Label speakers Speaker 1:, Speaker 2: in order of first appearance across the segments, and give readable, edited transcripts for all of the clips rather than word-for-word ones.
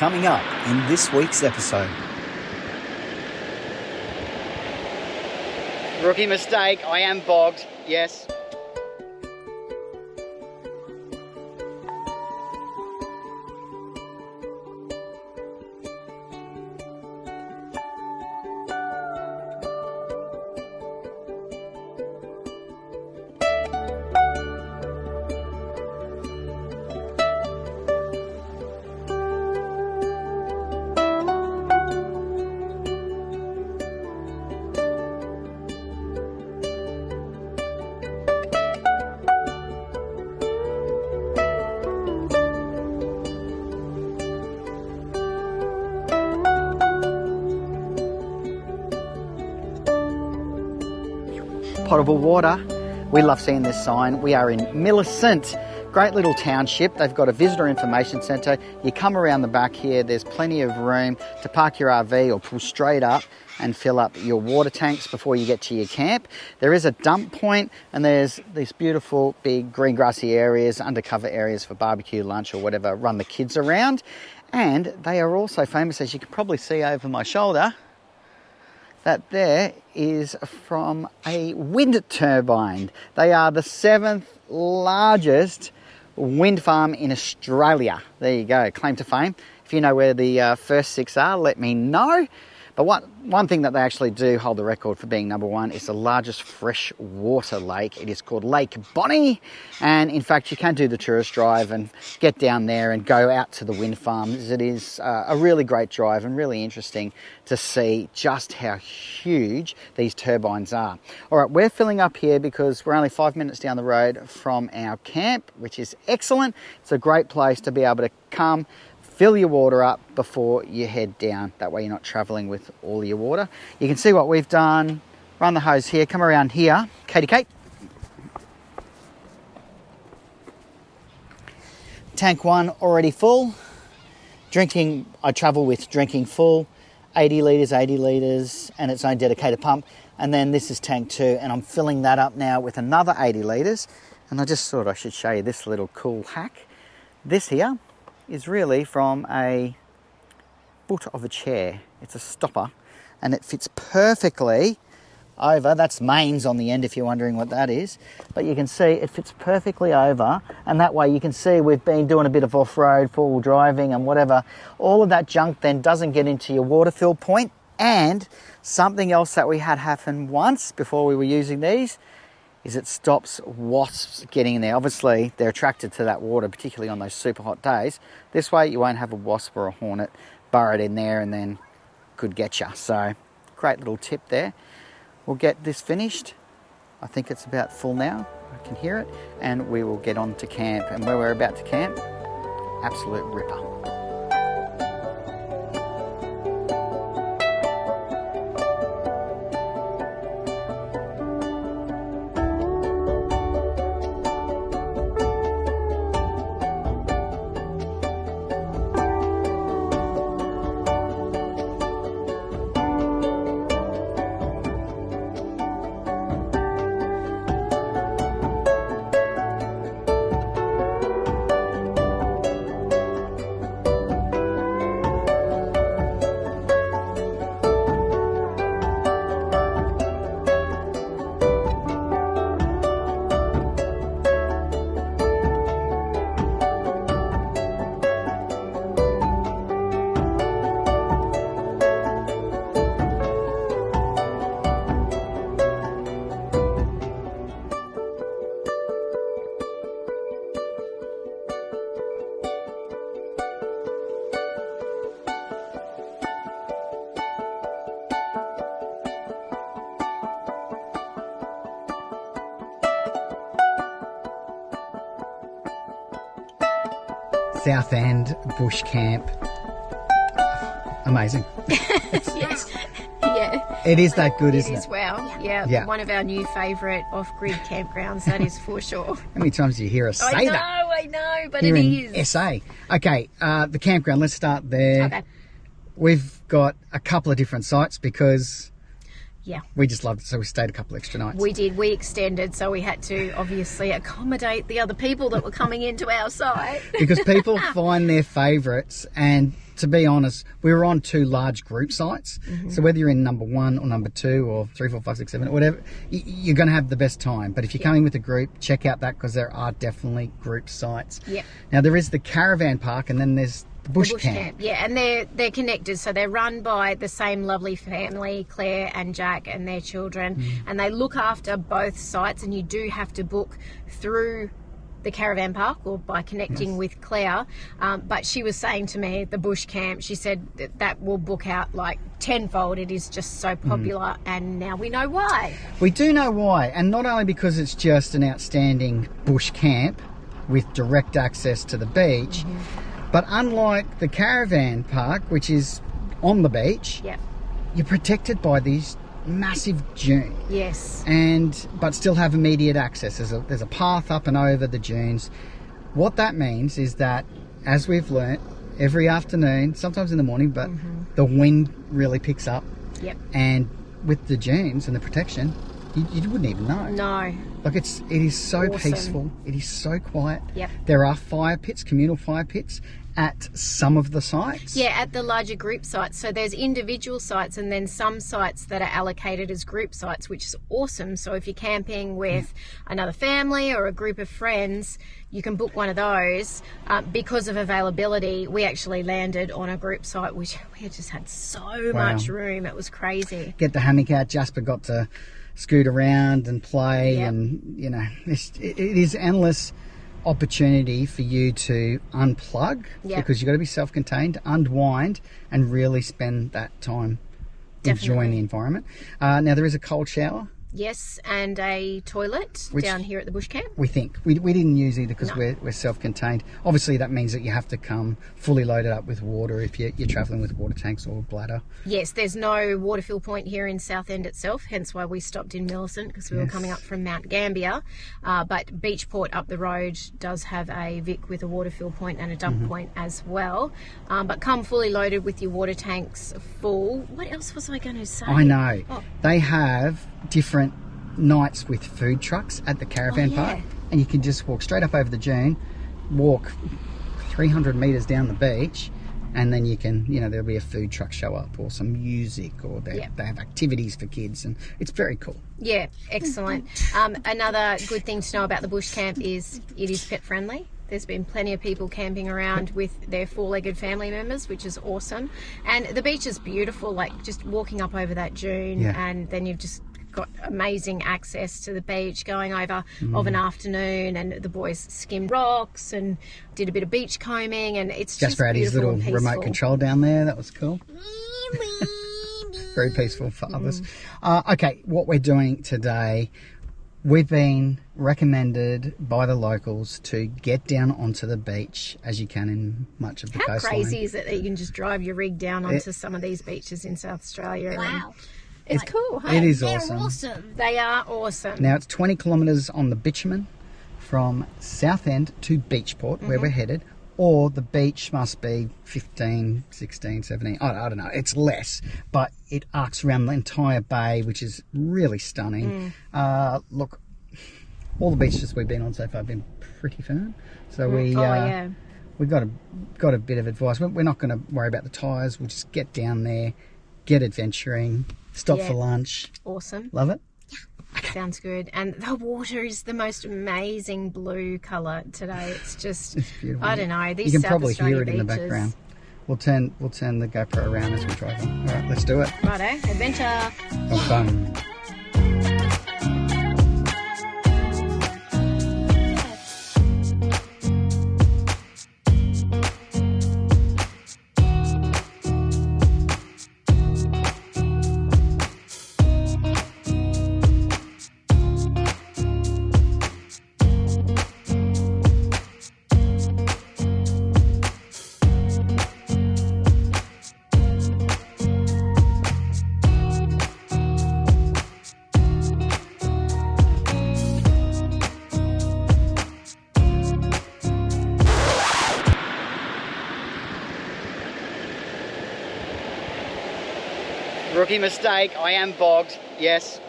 Speaker 1: coming up in this week's episode.
Speaker 2: Rookie mistake, I am bogged, yes. Potable water. We love seeing this sign. We are in Millicent, great little township. They've got a visitor information centre. You come around the back here, there's plenty of room to park your RV or pull straight up and fill up your water tanks before you get to your camp. There is a dump point and there's these beautiful big green grassy areas, undercover areas for barbecue, lunch or whatever, run the kids around. And they are also famous, as you can probably see over my shoulder, that there is from a wind turbine. They are the 7th largest wind farm in Australia. There you go, claim to fame. If you know where the first 6 are, let me know. But one thing that they actually do hold the record for being number 1 is the largest freshwater lake. It is called Lake Bonnie. And in fact, you can do the tourist drive and get down there and go out to the wind farms. It is a really great drive and really interesting to see just how huge these turbines are. All right, we're filling up here because we're only 5 minutes down the road from our camp, which is excellent. It's a great place to be able to come, fill your water up before you head down. That way you're not travelling with all your water. You can see what we've done. Run the hose here, come around here. Katie Kate. Tank 1 already full. Drinking, I travel with drinking full. 80 litres, and its own dedicated pump. And then this is tank 2, and I'm filling that up now with another 80 litres. And I just thought I should show you this little cool hack. This here is really from a foot of a chair. It's a stopper and it fits perfectly over. That's mains on the end if you're wondering what that is. But you can see it fits perfectly over, and that way you can see we've been doing a bit of off-road, four-wheel driving and whatever. All of that junk then doesn't get into your water fill point. And something else that we had happen once before we were using these is it stops wasps getting in there. Obviously, they're attracted to that water, particularly on those super hot days. This way, you won't have a wasp or a hornet burrowed in there and then could get you. So, great little tip there. We'll get this finished. I think it's about full now. I can hear it. And we will get on to camp. And where we're about to camp, absolute ripper. Southend Bush Camp. Amazing.
Speaker 3: Yes. Yeah.
Speaker 1: It is that good, isn't it?
Speaker 3: It is, wow. Yeah. One of our new favourite off-grid campgrounds, that is for sure.
Speaker 1: How many times do you hear us say that?
Speaker 3: I know, but
Speaker 1: Here
Speaker 3: it
Speaker 1: in
Speaker 3: is.
Speaker 1: SA. Okay, the campground, let's start there.
Speaker 3: Okay.
Speaker 1: We've got a couple of different sites because
Speaker 3: Yeah.
Speaker 1: We just loved it, so we stayed a couple extra nights.
Speaker 3: We did. We extended, so we had to obviously accommodate the other people that were coming into our site.
Speaker 1: Because people find their favourites, and to be honest, we were on 2 large group sites. So whether you're in number 1 or number 2 or 3, 4, 5, 6, 7, whatever, you're going to have the best time. But if you're coming with a group, check out that, because there are definitely group sites.
Speaker 3: Yep.
Speaker 1: Now there is the Caravan Park, and then there's the Bush Camp.
Speaker 3: Yeah, and they're connected, so they're run by the same lovely family, Claire and Jack and their children, and they look after both sites, and you do have to book through the Caravan Park or by connecting with Claire, but she was saying to me at the Bush Camp, she said that will book out like tenfold. It is just so popular, and now we know why.
Speaker 1: We do know why, and not only because it's just an outstanding bush camp with direct access to the beach, but unlike the Caravan Park, which is on the beach, you're protected by these massive dunes.
Speaker 3: Yes.
Speaker 1: But still have immediate access. There's a path up and over the dunes. What that means is that, as we've learnt, every afternoon, sometimes in the morning, but the wind really picks up.
Speaker 3: Yep.
Speaker 1: And with the dunes and the protection, you wouldn't even know.
Speaker 3: No.
Speaker 1: Like it is so
Speaker 3: Awesome.
Speaker 1: peaceful. It is so quiet.
Speaker 3: Yep.
Speaker 1: There are fire pits, communal fire pits at some of the sites.
Speaker 3: Yeah, at the larger group sites. So there's individual sites and then some sites that are allocated as group sites, which is awesome. So if you're camping with another family or a group of friends, you can book one of those. Because of availability, we actually landed on a group site, which we just had so much room. It was crazy.
Speaker 1: Get the hammock out. Jasper got to scoot around and play, and you know, it is endless opportunity for you to unplug, because you've got to be self-contained, unwind, and really spend that time enjoying the environment. Now there is a cold shower.
Speaker 3: Yes, and a toilet down here at the Bush Camp.
Speaker 1: We think. We didn't use either because we're self-contained. Obviously that means that you have to come fully loaded up with water if you're travelling with water tanks or bladder.
Speaker 3: Yes, there's no water fill point here in Southend itself, hence why we stopped in Millicent, because we were coming up from Mount Gambier. But Beachport up the road does have a Vic with a water fill point and a dump point as well. But come fully loaded with your water tanks full. What else was I going to say?
Speaker 1: I know. They have different nights with food trucks at the Caravan Park, and you can just walk straight up over the dune, walk 300 metres down the beach, and then you can, you know, there'll be a food truck show up or some music, or they have activities for kids, and it's very cool. Yeah,
Speaker 3: excellent. Another good thing to know about the Bush Camp is it is pet friendly. There's been plenty of people camping around with their 4-legged family members, which is awesome. And the beach is beautiful, like just walking up over that dune, and then you've just got amazing access to the beach going over of an afternoon, and the boys skimmed rocks and did a bit of beach combing, and it's just
Speaker 1: Jasper had his little remote control down there. That was cool. Very peaceful for others. Okay, what we're doing today, we've been recommended by the locals to get down onto the beach as you can in much of the coastline.
Speaker 3: How crazy is it that you can just drive your rig down onto some of these beaches in South Australia?
Speaker 4: Wow.
Speaker 3: It's cool, hey?
Speaker 1: It is
Speaker 4: They're
Speaker 1: awesome.
Speaker 3: They are awesome.
Speaker 1: Now it's 20 kilometres on the bitumen from Southend to Beachport, where we're headed, or the beach must be 15, 16, 17, I don't know, it's less, but it arcs around the entire bay, which is really stunning. Look, all the beaches we've been on so far have been pretty firm, so we've got a bit of advice. We're not going to worry about the tyres, we'll just get down there, get adventuring, stop for lunch.
Speaker 3: Awesome.
Speaker 1: Love it?
Speaker 3: Sounds good. And the water is the most amazing blue colour today. It's just,
Speaker 1: it's beautiful.
Speaker 3: I don't know. These
Speaker 1: you can
Speaker 3: South
Speaker 1: probably
Speaker 3: Australia
Speaker 1: hear it in the
Speaker 3: beaches.
Speaker 1: background. We'll turn the GoPro around as we drive on. All right, let's do it.
Speaker 3: Righto, adventure.
Speaker 1: Bum. Rookie mistake, I am bogged
Speaker 2: yes,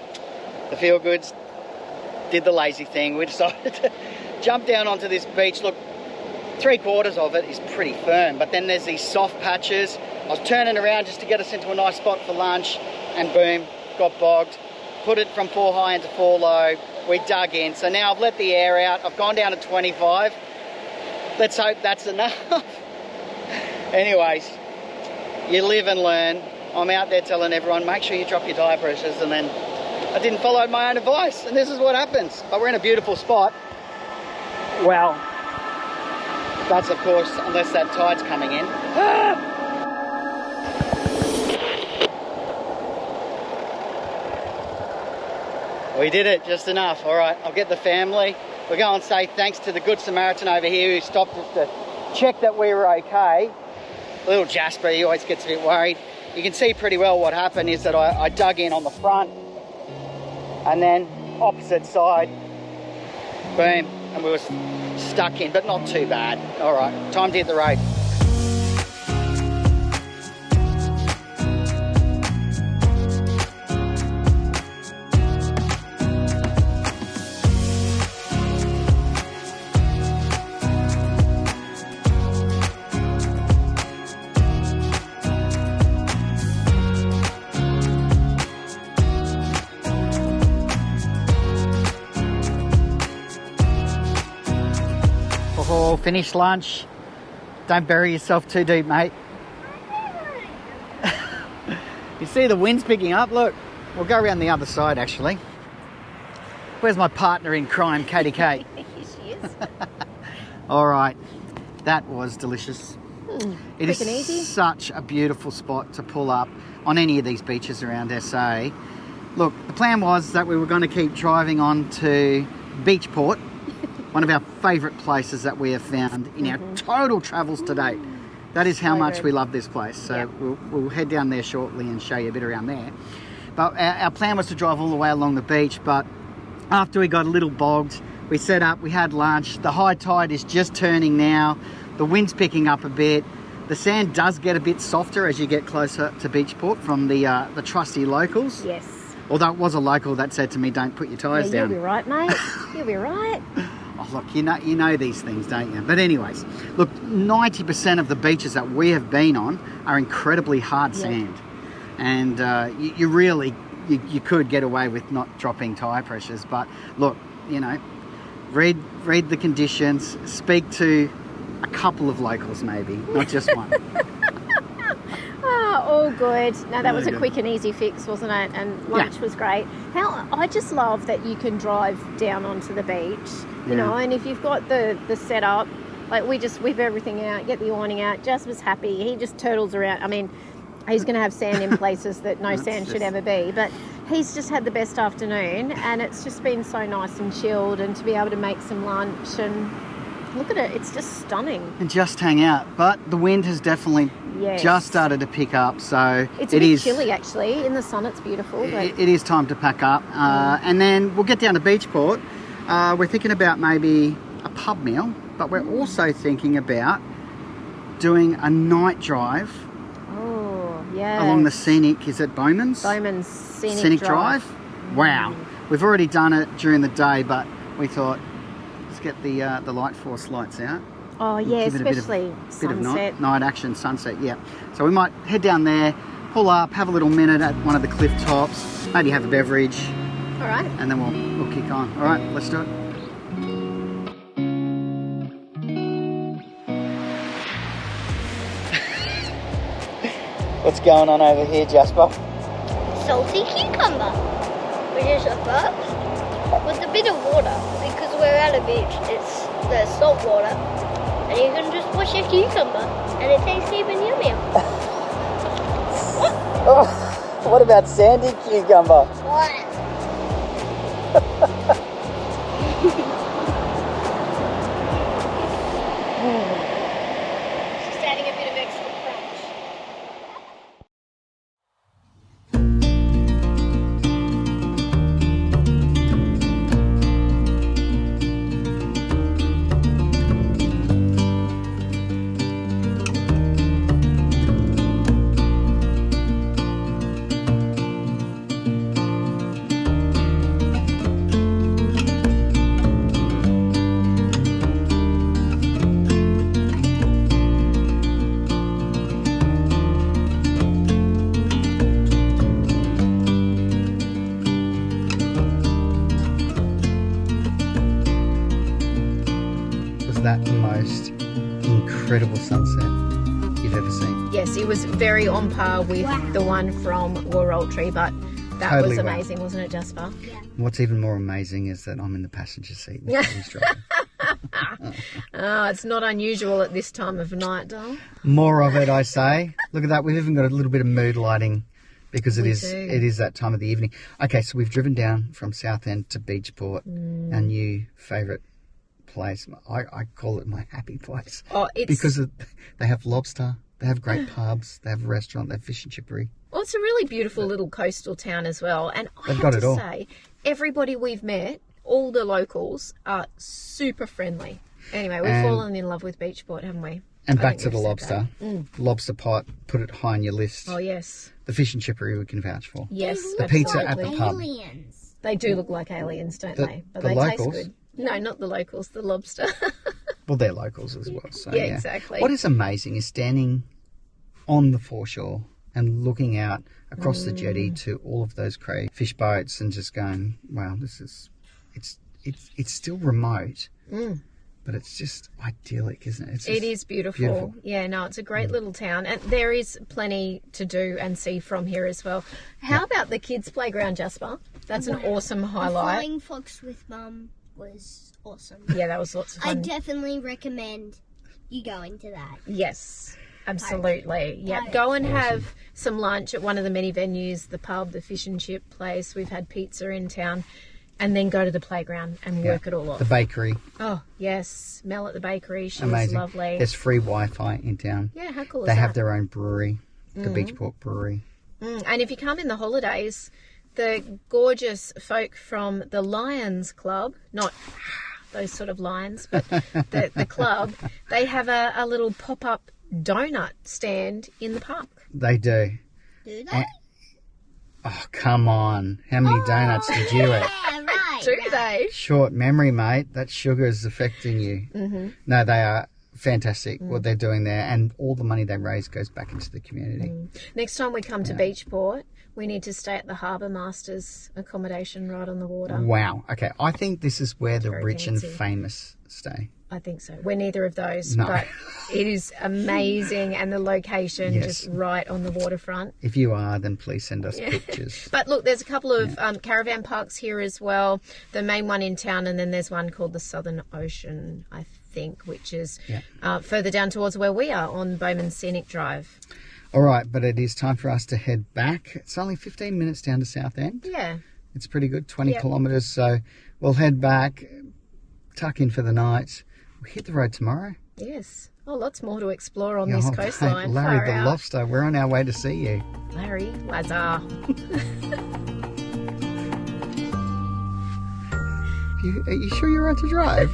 Speaker 2: the feel-goods did the lazy thing. We decided to jump down onto this beach. Look, 3/4 of it is pretty firm, but then there's these soft patches. I was turning around just to get us into a nice spot for lunch, and boom, got bogged. Put it from 4 high into 4 low. We dug in. So now I've let the air out. I've gone down to 25. Let's hope that's enough. Anyways, you live and learn. I'm out there telling everyone, make sure you drop your tire pressures, and then I didn't follow my own advice, and this is what happens. But we're in a beautiful spot. Well, that's of course, unless that tide's coming in. Ah! We did it, just enough. All right, I'll get the family. We'll go and say thanks to the Good Samaritan over here who stopped us to check that we were okay. Little Jasper, he always gets a bit worried. You can see pretty well what happened is that I dug in on the front, and then opposite side, boom, and we were stuck in, but not too bad. All right, time to hit the road. Finish lunch. Don't bury yourself too deep, mate. You see the wind's picking up? Look, we'll go around the other side actually. Where's my partner in crime, Katie Kate?
Speaker 3: Here she is.
Speaker 2: All right, that was delicious. It is
Speaker 3: quick and easy.
Speaker 2: Such a beautiful spot to pull up on any of these beaches around SA. Look, the plan was that we were going to keep driving on to Beachport, one of our favourite places that we have found in our total travels to date. That is how much we love this place. So
Speaker 3: yep.
Speaker 2: we'll head down there shortly and show you a bit around there. But our plan was to drive all the way along the beach, but after we got a little bogged, we set up, we had lunch. The high tide is just turning now. The wind's picking up a bit. The sand does get a bit softer as you get closer to Beachport from the trusty locals.
Speaker 3: Yes.
Speaker 2: Although it was a local that said to me, don't put your tyres down.
Speaker 3: You'll be right, mate. You'll be right.
Speaker 2: Oh, look, you know these things, don't you? But anyways, look, 90% of the beaches that we have been on are incredibly hard sand. And you really could get away with not dropping tyre pressures. But look, you know, read the conditions, speak to a couple of locals maybe, not just one.
Speaker 3: Oh, all good. No, that was a
Speaker 2: good.
Speaker 3: quick and easy fix, wasn't it? And lunch was great. I just love that you can drive down onto the beach, you know, and if you've got the setup, like we just whip everything out, get the awning out. Jasper's happy. He just turtles around. I mean, he's going to have sand in places that no sand should ever be, but he's just had the best afternoon, and it's just been so nice and chilled, and to be able to make some lunch and look at it, it's just stunning.
Speaker 2: And just hang out. But the wind has definitely just started to pick up, so
Speaker 3: it's a bit chilly actually. In the sun it's beautiful. But
Speaker 2: it is time to pack up. And then we'll get down to Beachport. We're thinking about maybe a pub meal, but we're also thinking about doing a night drive along the scenic, is it Bowman's?
Speaker 3: Bowman's Scenic
Speaker 2: Drive. Wow. We've already done it during the day, but we thought, let's get the light force lights out.
Speaker 3: Oh yeah, especially sunset.
Speaker 2: Night action, sunset, yeah. So we might head down there, pull up, have a little minute at one of the cliff tops, maybe have a beverage.
Speaker 3: All right.
Speaker 2: And then we'll kick on. All right, let's do it. What's going on over here, Jasper?
Speaker 4: Salty cucumber, which is a first with a bit of water, because we're at a beach. It's the salt water, and you can just wash your cucumber, and it tastes even yummier.
Speaker 2: Oh, what about sandy cucumber?
Speaker 4: What? Just adding a bit of extra crunch.
Speaker 1: that the most incredible sunset you've ever seen?
Speaker 3: Yes, it was very on par with the one from Warroltree, but that
Speaker 1: Totally
Speaker 3: was amazing, wasn't it, Jasper?
Speaker 1: What's even more amazing is that I'm in the passenger seat. And he's driving.
Speaker 3: Oh, it's not unusual at this time of night, doll.
Speaker 1: More of it, I say. Look at that. We've even got a little bit of mood lighting because it
Speaker 3: We
Speaker 1: is
Speaker 3: do.
Speaker 1: it is that time of the evening. Okay, so we've driven down from Southend to Beachport, our new favourite place. I call it my happy place.
Speaker 3: Oh, it's
Speaker 1: Because they have lobster, they have great pubs, they have a restaurant, they have fish and chippery.
Speaker 3: Well, it's a really beautiful little coastal town as well. And I
Speaker 1: They've
Speaker 3: have
Speaker 1: got
Speaker 3: to
Speaker 1: it all.
Speaker 3: say, everybody we've met, all the locals, are super friendly. Anyway, we've
Speaker 1: And-
Speaker 3: fallen in love with Beachport, haven't we?
Speaker 1: And
Speaker 3: I
Speaker 1: back
Speaker 3: think
Speaker 1: to the
Speaker 3: we've said
Speaker 1: lobster. Lobster pot, put it high on your list.
Speaker 3: that. Oh, yes.
Speaker 1: The fish and chippery we can vouch for.
Speaker 3: Yes,
Speaker 1: The pizza at
Speaker 3: absolutely.
Speaker 1: the pub.
Speaker 4: Aliens.
Speaker 3: They do look like aliens, don't
Speaker 1: The-
Speaker 3: they? But
Speaker 1: the
Speaker 3: they
Speaker 1: locals?
Speaker 3: taste good. No, not the locals, the lobster.
Speaker 1: Well, they're locals as well. So,
Speaker 3: Yeah, exactly.
Speaker 1: What is amazing is standing on the foreshore and looking out across the jetty to all of those crayfish boats and just going, wow, this is, it's still remote, but it's just idyllic, isn't it?
Speaker 3: It is beautiful. Yeah, no, it's a great little town. And there is plenty to do and see from here as well. How about the kids' playground, Jasper? That's an awesome
Speaker 4: The
Speaker 3: highlight.
Speaker 4: Flying Fox with Mum was awesome.
Speaker 3: Yeah, that was lots of
Speaker 4: I
Speaker 3: fun.
Speaker 4: definitely recommend you going to that.
Speaker 3: Yes, absolutely. Yeah, go and have some lunch at one of the many venues, the pub, the fish and chip place. We've had pizza in town. And then go to the playground and work it all off.
Speaker 1: The bakery,
Speaker 3: Oh, yes. Mel at the bakery. She
Speaker 1: amazing.
Speaker 3: was lovely.
Speaker 1: There's free Wi-Fi in town.
Speaker 3: Yeah, how cool is
Speaker 1: They
Speaker 3: that?
Speaker 1: have their own brewery, the Beachport Brewery.
Speaker 3: And if you come in the holidays, the gorgeous folk from the Lions Club, not those sort of lions, but the club, they have a little pop-up donut stand in the park.
Speaker 1: They do.
Speaker 4: Do they?
Speaker 1: Oh, come on. How many donuts did you eat?
Speaker 4: Yeah, right.
Speaker 3: Do they?
Speaker 1: Short memory, mate. That sugar is affecting you. Mm-hmm. No, they are fantastic what they're doing there, and all the money they raise goes back into the community.
Speaker 3: Next time we come to Beachport, we need to stay at the Harbour Masters accommodation right on the water.
Speaker 1: Wow. Okay, I think this is where the
Speaker 3: Very
Speaker 1: rich
Speaker 3: fancy.
Speaker 1: and famous stay.
Speaker 3: I think so. We're neither of those,
Speaker 1: No.
Speaker 3: but it is amazing, and the location
Speaker 1: Yes.
Speaker 3: just right on the waterfront.
Speaker 1: If you are, then please send us pictures.
Speaker 3: But look, there's a couple of caravan parks here as well. The main one in town, and then there's one called the Southern Ocean, I think, which is further down towards where we are on Bowman Scenic Drive.
Speaker 1: All right, but it is time for us to head back. It's only 15 minutes down to Southend.
Speaker 3: Yeah.
Speaker 1: It's pretty good, 20
Speaker 3: Yep.
Speaker 1: kilometres. So we'll head back, tuck in for the night. We'll hit the road tomorrow.
Speaker 3: Yes. Oh, lots more to explore on
Speaker 1: Yeah,
Speaker 3: this
Speaker 1: oh,
Speaker 3: coastline.
Speaker 1: Larry
Speaker 3: Far
Speaker 1: the
Speaker 3: out.
Speaker 1: Lobster, we're on our way to see you.
Speaker 3: Larry, Lazar.
Speaker 1: Are you sure you're right to drive?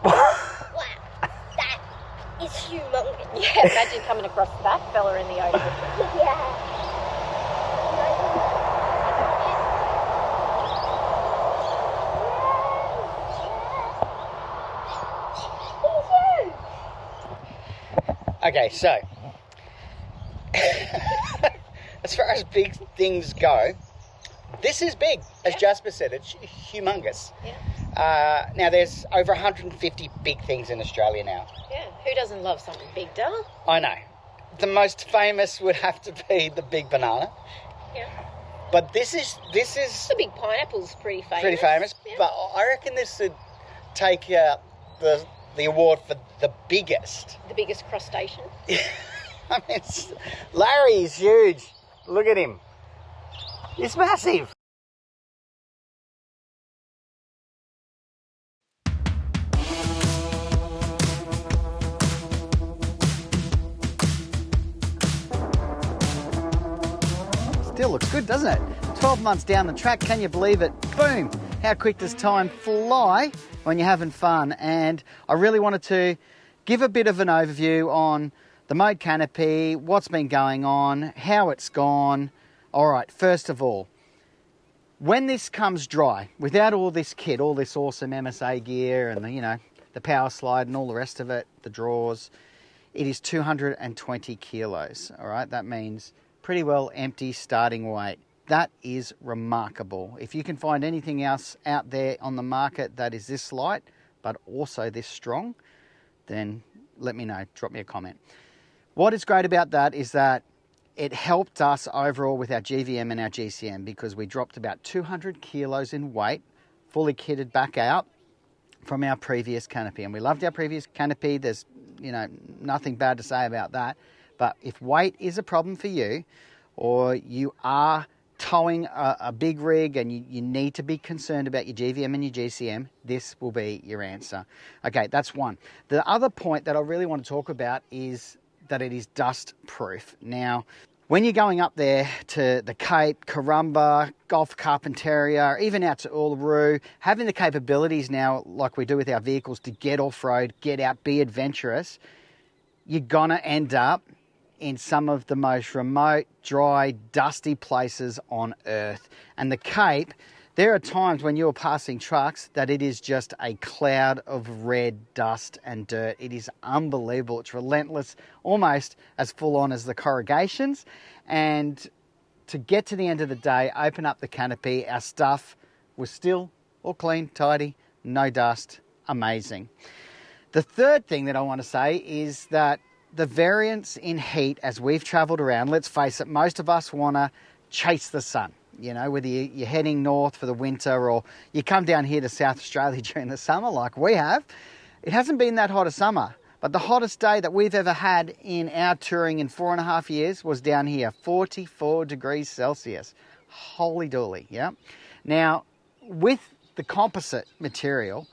Speaker 4: Wow, that is humongous.
Speaker 3: Yeah, imagine coming across that fella in the ocean.
Speaker 4: Yeah.
Speaker 2: Okay, so as far as big things go, this is big. As Jasper said, it's humongous.
Speaker 3: Yeah.
Speaker 2: Now, there's over 150 big things in Australia now.
Speaker 3: Yeah. Who doesn't love something big, Dale?
Speaker 2: I know. The most famous would have to be the big banana.
Speaker 3: Yeah.
Speaker 2: But this is
Speaker 3: The big pineapple's pretty famous.
Speaker 2: pretty famous.
Speaker 3: Yeah.
Speaker 2: But I reckon this would take the award for the biggest.
Speaker 3: The biggest crustacean.
Speaker 2: I mean, Larry's huge. Look at him. It's massive. still looks good, doesn't it? 12 months down the track, can you believe it? Boom! How quick does time fly when you're having fun? And I really wanted to give a bit of an overview on the mode canopy, what's been going on, how it's gone. All right, first of all, when this comes dry, without all this kit, all this awesome MSA gear and the power slide and all the rest of it, the drawers, it is 220 kilos. All right, that means pretty well empty starting weight. That is remarkable. If you can find anything else out there on the market that is this light, but also this strong, then let me know, drop me a comment. What is great about that is that it helped us overall with our GVM and our GCM because we dropped about 200 kilos in weight, fully kitted back out from our previous canopy. And we loved our previous canopy. There's, nothing bad to say about that. But if weight is a problem for you, or you are towing a big rig and you need to be concerned about your GVM and your GCM, this will be your answer. Okay, that's one. The other point that I really want to talk about is that it is dust proof. Now, when you're going up there to the Cape, Corumba, Gulf Carpentaria, even out to Uluru, having the capabilities now, like we do with our vehicles, to get off-road, get out, be adventurous, you're gonna end up in some of the most remote, dry, dusty places on Earth. And the Cape, there are times when you're passing trucks that it is just a cloud of red dust and dirt. It is unbelievable. It's relentless, almost as full on as the corrugations. And to get to the end of the day, open up the canopy, our stuff was still all clean, tidy, no dust, amazing. The third thing that I want to say is that the variance in heat as we've travelled around, let's face it, most of us want to chase the sun. Whether you're heading north for the winter or you come down here to South Australia during the summer like we have, it hasn't been that hot a summer. But the hottest day that we've ever had in our touring in 4.5 years was down here, 44 degrees Celsius. Holy dooly, yeah? Now, with the composite material,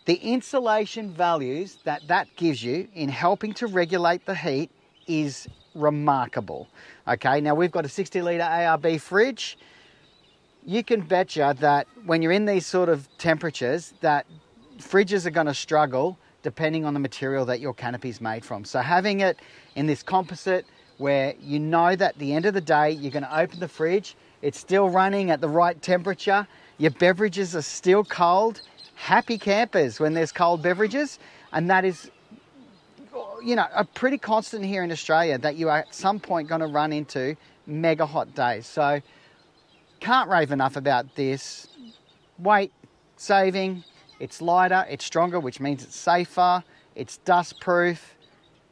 Speaker 2: the insulation values that gives you in helping to regulate the heat is remarkable. Okay, now we've got a 60-litre ARB fridge. You can betcha that when you're in these sort of temperatures, that fridges are going to struggle depending on the material that your canopy is made from. So having it in this composite where you know that at the end of the day, you're going to open the fridge, it's still running at the right temperature, your beverages are still cold. Happy campers when there's cold beverages, and that is a pretty constant here in Australia, that you are at some point going to run into mega hot days. So can't rave enough about this. Weight saving, it's lighter, it's stronger, which means it's safer, it's dust proof,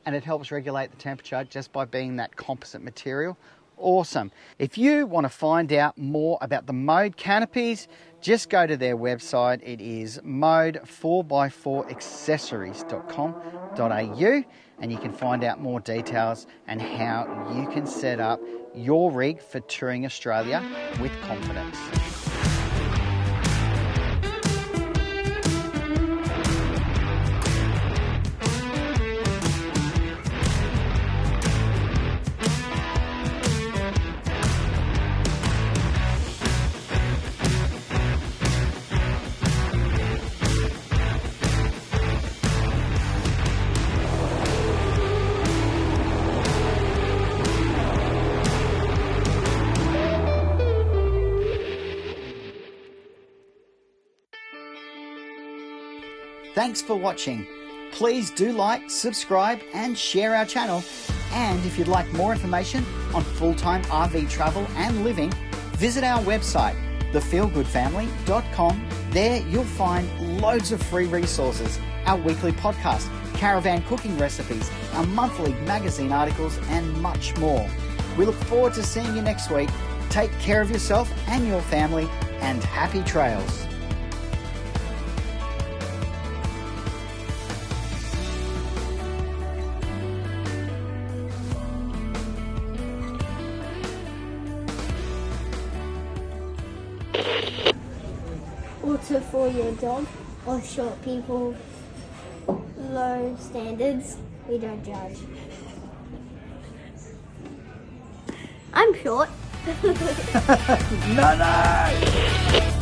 Speaker 2: and it helps regulate the temperature just by being that composite material. Awesome. If you want to find out more about the Mode canopies, just go to their website. It is mode4x4accessories.com.au, and you can find out more details and how you can set up your rig for touring Australia with confidence. Thanks for watching. Please do like, subscribe and share our channel. And if you'd like more information on full-time RV travel and living, visit our website, thefeelgoodfamily.com. There you'll find loads of free resources, our weekly podcast, caravan cooking recipes, our monthly magazine articles and much more. We look forward to seeing you next week. Take care of yourself and your family, and happy trails.
Speaker 4: Also for your dog or short people, low standards, we don't judge. I'm short.
Speaker 1: No, no!